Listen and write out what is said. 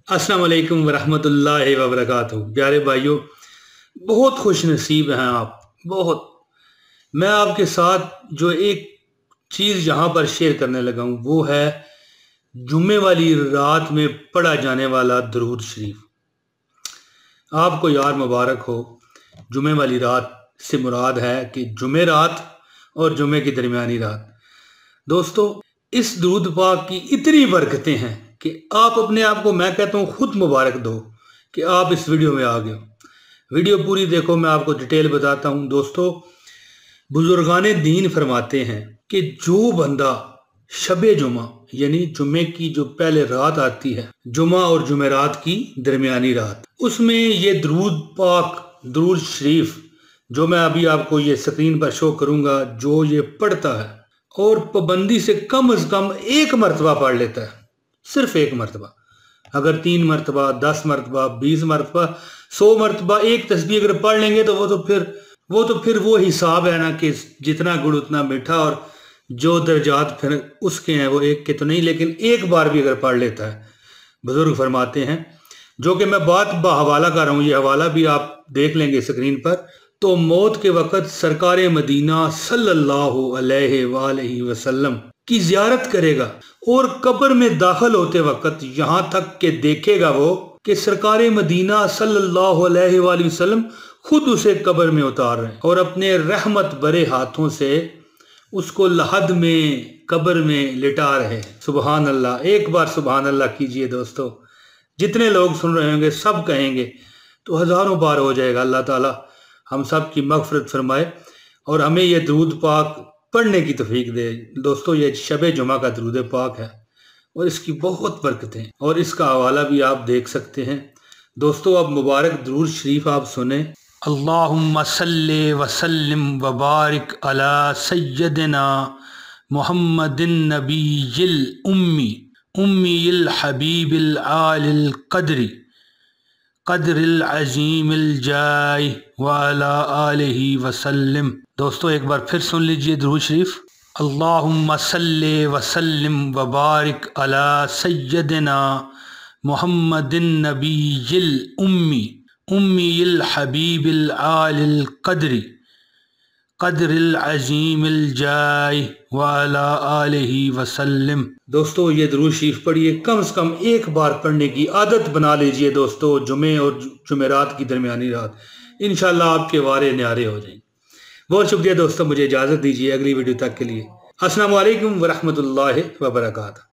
السلام علیکم ورحمۃ اللہ وبرکاتہ۔ پیارے بھائیوں، بہت خوش نصیب ہیں آپ، بہت۔ میں آپ کے ساتھ جو ایک چیز یہاں پر شیئر کرنے لگا ہوں وہ ہے جمعے والی رات میں پڑھا جانے والا درود شریف۔ آپ کو یار مبارک ہو۔ جمعے والی رات سے مراد ہے کہ جمعے رات اور جمعے کی درمیانی رات۔ دوستو، اس درود پاک کی اتنی برکتیں ہیں کہ آپ اپنے آپ کو، میں کہتا ہوں، خود مبارک دو کہ آپ اس ویڈیو میں آ گئے ہو۔ ویڈیو پوری دیکھو، میں آپ کو ڈیٹیل بتاتا ہوں۔ دوستو، بزرگان دین فرماتے ہیں کہ جو بندہ شب جمعہ یعنی جمعے کی جو پہلے رات آتی ہے، جمعہ اور جمعرات کی درمیانی رات، اس میں یہ درود پاک، درود شریف جو میں ابھی آپ کو یہ سکرین پر شو کروں گا، جو یہ پڑھتا ہے اور پابندی سے کم از کم ایک مرتبہ پڑھ لیتا ہے، صرف ایک مرتبہ، اگر 3 مرتبہ، 10 مرتبہ، 20 مرتبہ، 100 مرتبہ ایک تسبیح اگر پڑھ لیں گے تو وہ تو پھر وہ حساب ہے نا کہ جتنا گڑ اتنا میٹھا، اور جو درجات پھر اس کے ہیں وہ ایک کے تو نہیں، لیکن ایک بار بھی اگر پڑھ لیتا ہے، بزرگ فرماتے ہیں، جو کہ میں بات بحوالہ کر رہا ہوں، یہ حوالہ بھی آپ دیکھ لیں گے سکرین پر، تو موت کے وقت سرکار مدینہ صلی اللہ علیہ وآلہ وسلم کی زیارت کرے گا، اور قبر میں داخل ہوتے وقت یہاں تک کہ دیکھے گا وہ کہ سرکار مدینہ صلی اللہ علیہ وآلہ وسلم خود اسے قبر میں اتار رہے ہیں اور اپنے رحمت بھرے ہاتھوں سے اس کو لحد میں، قبر میں لٹا رہے ہیں۔ سبحان اللہ، ایک بار سبحان اللہ کیجئے دوستو۔ جتنے لوگ سن رہے ہوں گے سب کہیں گے تو ہزاروں بار ہو جائے گا۔ اللہ تعالی ہم سب کی مغفرت فرمائے اور ہمیں یہ درود پاک پڑھنے کی توفیق دے۔ دوستو، یہ شب جمعہ کا درود پاک ہے اور اس کی بہت برکتیں، اور اس کا حوالہ بھی آپ دیکھ سکتے ہیں۔ دوستو، اب مبارک درود شریف آپ سنیں۔ اللہم صلی وسلم وبارک علی سیدنا محمد النبی الامی امی الحبیب العالی القدر قدر العظیم الجاہ وعلی آلہ وسلم۔ دوستو، ایک بار پھر سن لیجئے درود شریف۔ اللہم صلی وسلم وبارک علی سیدنا محمد النبی الامی امی الحبیب العالی القدر قدر العظیم الجاہ وعلی آلہ وسلم۔ دوستو، یہ درود شریف پڑھیے، کم از کم ایک بار پڑھنے کی عادت بنا لیجئے دوستو، جمعے اور جمعرات کی درمیانی رات۔ انشاءاللہ آپ کے وارے نیارے ہو جائیں۔ بہت شکریہ دوستو، مجھے اجازت دیجیے اگلی ویڈیو تک کے لیے۔ السلام علیکم ورحمۃ اللہ وبرکاتہ۔